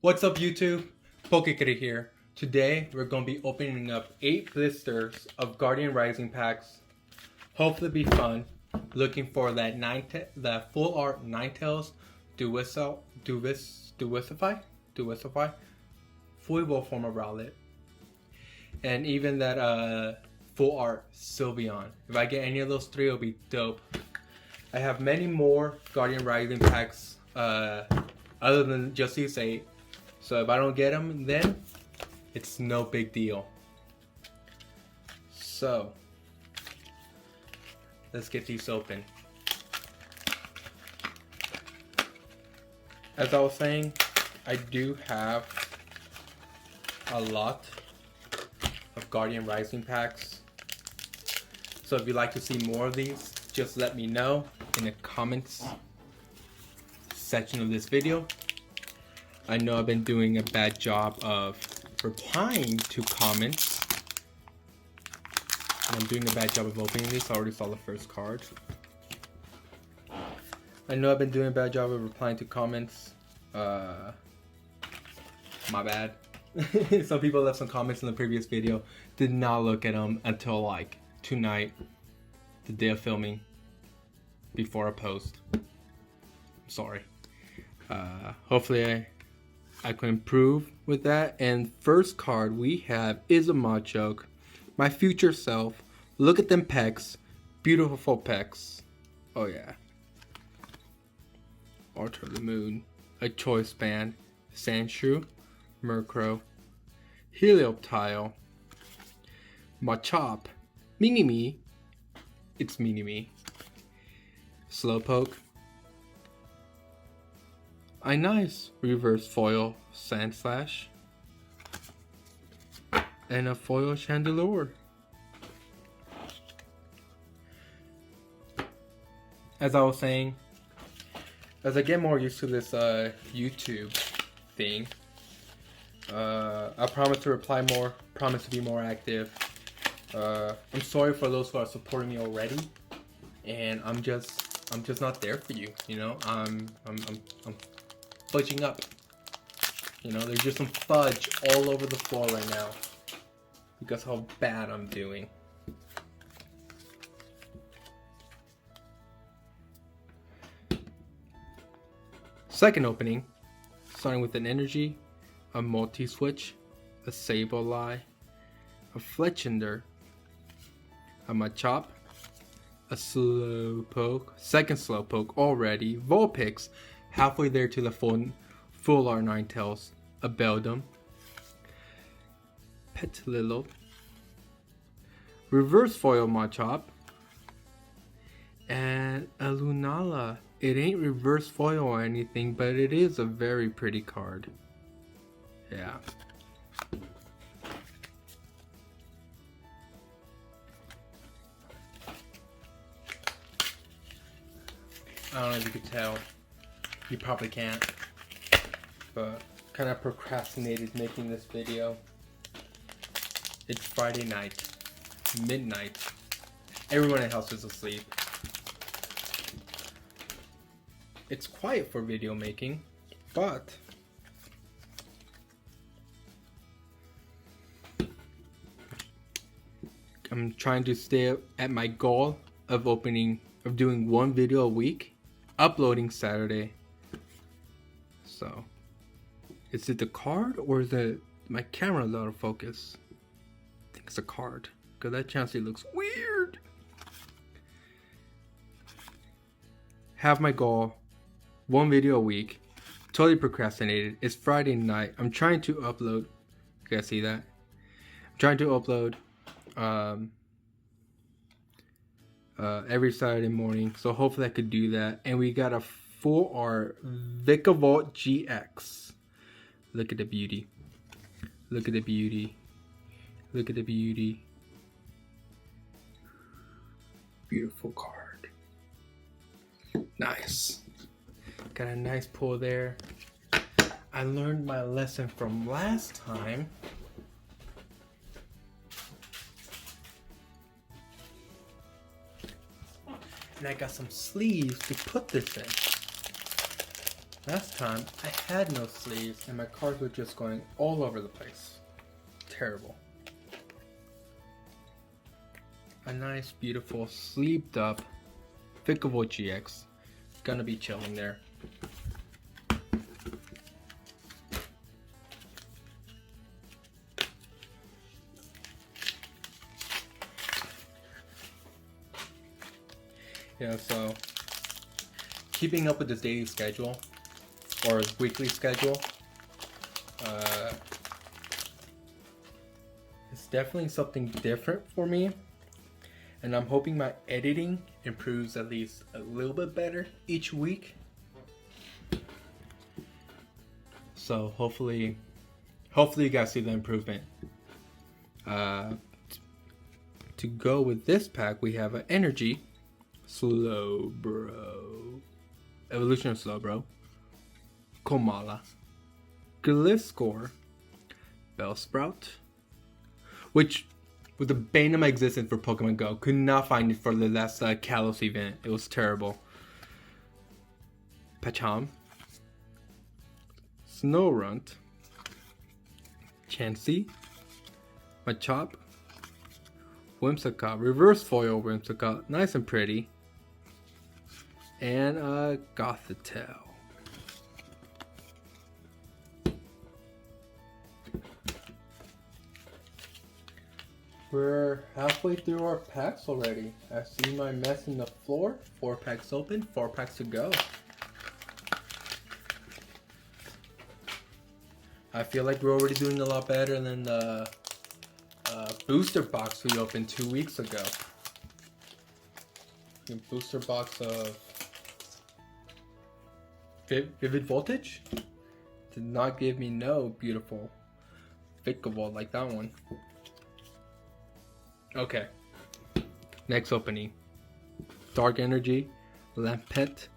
What's up YouTube? Pokekitty here. Today we're going to be opening up 8 blisters of Guardian Rising packs. Hopefully be fun. Looking for that full art Ninetales Duisify full evolved form of Rowlet. And even that full art Sylveon. If I get any of those 3, it'll be dope. I have many more Guardian Rising packs other than just these 8. So if I don't get them, then it's no big deal. So let's get these open. As I was saying, I do have a lot of Guardian Rising packs. So if you'd like to see more of these, just let me know in the comments section of this video. I know I've been doing a bad job of replying to comments. And I'm doing a bad job of opening these. I already saw the first card. I know I've been doing a bad job of replying to comments. My bad. Some people left some comments in the previous video. Did not look at them until like tonight, the day of filming, before I post. I'm sorry. Hopefully I can improve with that. And first card we have is a Machoke. My future self. Look at them pecs. Beautiful pecs. Oh yeah. Altar of the Moon. A Choice Band. Sandshrew. Murkrow. Helioptile. Machop. Mini-Me. It's Mini-Me. Slowpoke. A nice reverse foil Sandslash. And a foil Chandelure. As I was saying, as I get more used to this YouTube thing, I promise to reply more, promise to be more active. I'm sorry for those who are supporting me already, and I'm just not there for you. You know, I'm fudging up. You know, there's just some fudge all over the floor right now because how bad I'm doing. Second opening, starting with an energy, a multi-switch, a Sableye, a Fletchinder, a Machop, a Slowpoke, second Slowpoke already, Vulpix, halfway there to the full art Ninetales, a Beldum, Petilillo, reverse foil Machop, and a Lunala. It ain't reverse foil or anything, but it is a very pretty card. Yeah. I don't know if you could tell. You probably can't. But kind of procrastinated making this video. It's Friday night. Midnight. Everyone in the house is asleep. It's quiet for video making, but I'm trying to stay at my goal of doing one video a week, uploading Saturday. So, is it the card or is it my camera out of focus? I think it's a card, because that Chansey looks weird. Have my goal, one video a week. Totally procrastinated. It's Friday night. I'm trying to upload. You guys see that? I'm trying to upload every Saturday morning. So hopefully I could do that. And we got a full art Vikavolt GX. Look at the beauty. Look at the beauty. Look at the beauty. Beautiful card. Nice. Got a nice pull there. I learned my lesson from last time. And I got some sleeves to put this in. Last time, I had no sleeves and my cards were just going all over the place. Terrible. A nice, beautiful, sleeved up Vikavolt GX. Gonna be chilling there. Yeah, so keeping up with this daily schedule or weekly schedule, it's definitely something different for me, and I'm hoping my editing improves at least a little bit better each week. So hopefully you guys see the improvement. To go with this pack, we have an Energy, Slowbro, Evolution of Slowbro, Komala, Gliscor, Bellsprout, which was the bane of my existence for Pokemon Go. Could not find it for the last Kalos event. It was terrible. Pacham, Snorunt, Chansey, Machop, Whimsicott, reverse foil Whimsicott, nice and pretty, and Gothitelle. We're halfway through our packs already. I see my mess in the floor. 4 packs open, 4 packs to go. I feel like we're already doing a lot better than the booster box we opened 2 weeks ago. The booster box of Vivid Voltage did not give me no beautiful Vikavolt like that one. Okay, next opening. Dark Energy, Lampet.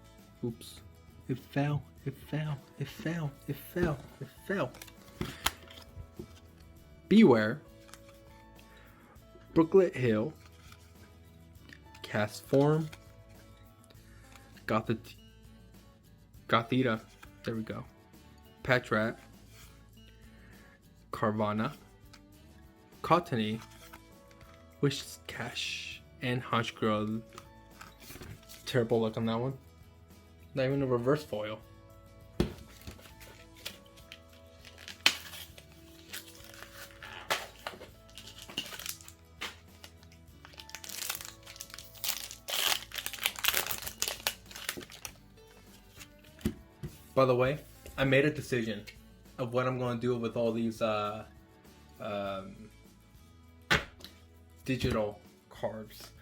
Oops, it fell. Beware, Brooklet Hill, Castform, Gothita, there we go, Patrat, Carvana, Cottony, Whiscash, and Honchkrow. Terrible luck on that one. Not even a reverse foil. By the way, I made a decision of what I'm going to do with all these digital cards.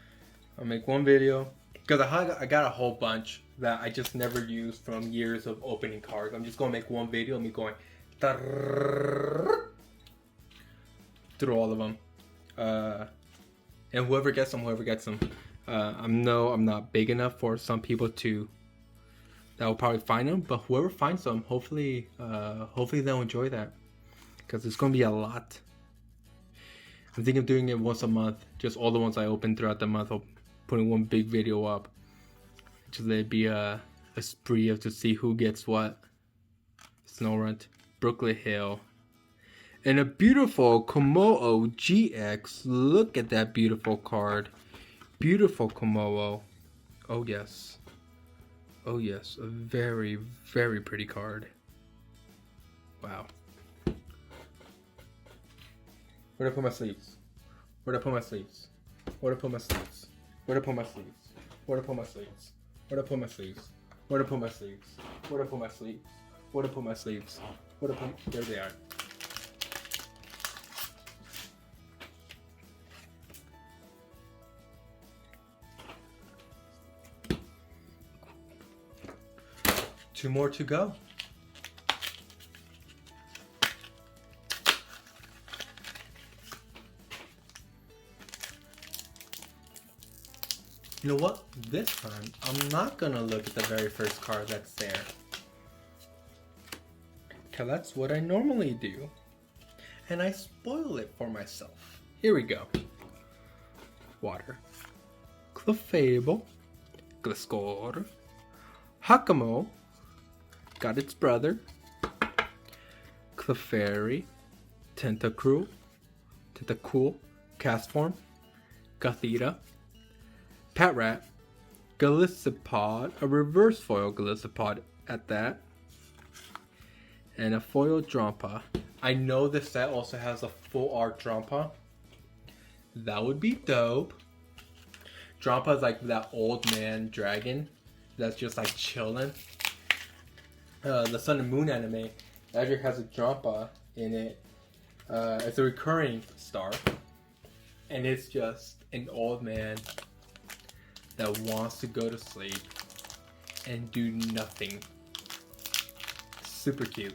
I'll make one video because I got a whole bunch that I just never used from years of opening cards. I'm just going to make one video of me going through all of them, and whoever gets them, I'm not big enough for some people that will probably find them, but whoever finds them, hopefully they'll enjoy that, because it's going to be a lot. I'm thinking of doing it once a month, just all the ones I open throughout the month. I'll putting one big video up, just let it be a spree of to see who gets what. Snorunt, Brooklet Hill, and a beautiful Kommo-o GX. Look at that beautiful card, beautiful Kommo-o. Oh yes, oh yes, a very, very pretty card. Wow. Where'd I put my sleeves? Where'd I put my sleeves? Where'd I put my sleeves? Where'd I put my sleeves? Where'd I put my sleeves? Where'd I put my sleeves? Where'd I put my sleeves? Where'd I put my sleeves? Where'd I put my sleeves? Where'd I put? There they are. Two more to go. You know what? This time, I'm not gonna look at the very first card that's there. Cause that's what I normally do. And I spoil it for myself. Here we go. Water. Clefable. Gliscor. Hakamo. got its brother, Clefairy, Tentacruel, Castform, Gothita, Patrat, Golisopod, a reverse foil Golisopod at that, and a foil Drampa. I know this set also has a full art Drampa. That would be dope. Drampa is like that old man dragon that's just like chilling. The Sun and Moon anime actually has a Drampa in it. It's a recurring star, and it's just an old man that wants to go to sleep and do nothing. Super cute.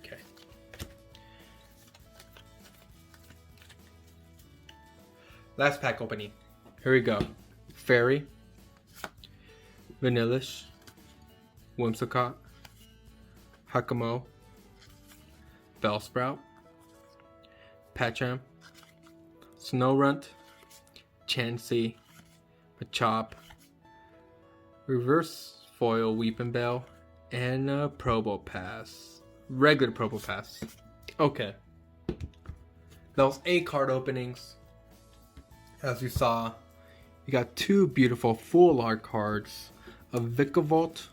Okay. Last pack opening. Here we go. Fairy, Vanillish, Whimsicott, Hakamo, Bellsprout, Patcham, Snorunt, Chansey, Machop, Reverse Foil Weepinbell, and Probopass. Regular Probopass. Okay. That was 8 card openings. As you saw, you got 2 beautiful full art cards of Vikavolt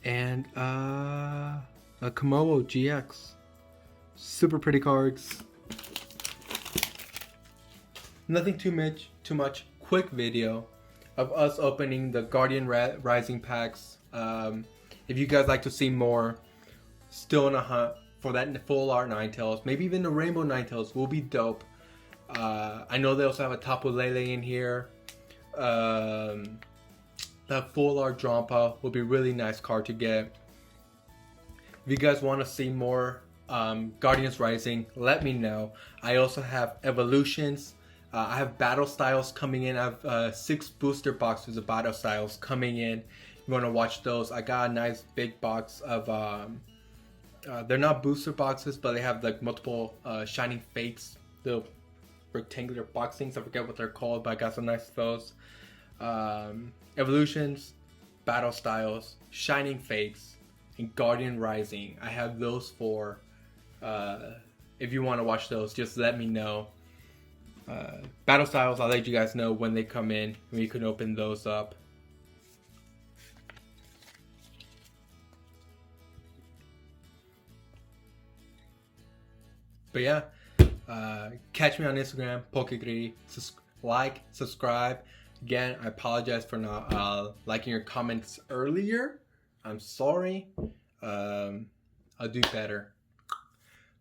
and a Komodo GX. Super pretty cards. Nothing too much. Quick video of us opening the Guardian Rising packs. If you guys like to see more, still in a hunt for that full art Ninetales. Maybe even the Rainbow Ninetales will be dope. I know they also have a Tapu Lele in here. That full art Drampa will be a really nice card to get. If you guys want to see more Guardians Rising, let me know. I also have Evolutions. I have Battle Styles coming in. I have 6 booster boxes of Battle Styles coming in. You want to watch those? I got a nice big box of they're not booster boxes, but they have like multiple Shining Fates, the rectangular box things. I forget what they're called, but I got some nice of those. Evolutions, Battle Styles, Shining Fates, and Guardian Rising. I have those 4. If you want to watch those, just let me know. Battle Styles, I'll let you guys know when they come in, and we can open those up. But yeah, catch me on Instagram, PokeGreedy. Like, subscribe. Again, I apologize for not liking your comments earlier. I'm sorry. I'll do better.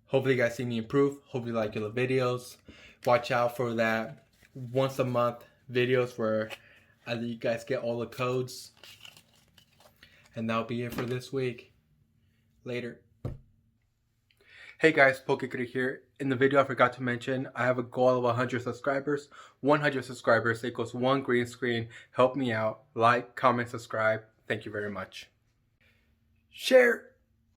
Hopefully you guys see me improve. Hopefully you like the videos. Watch out for that once a month videos where you guys get all the codes. And that'll be it for this week. Later. Hey guys, PokeGreedy here. In the video I forgot to mention, I have a goal of 100 subscribers. 100 subscribers equals 1 green screen. Help me out. Like, comment, subscribe. Thank you very much. Share!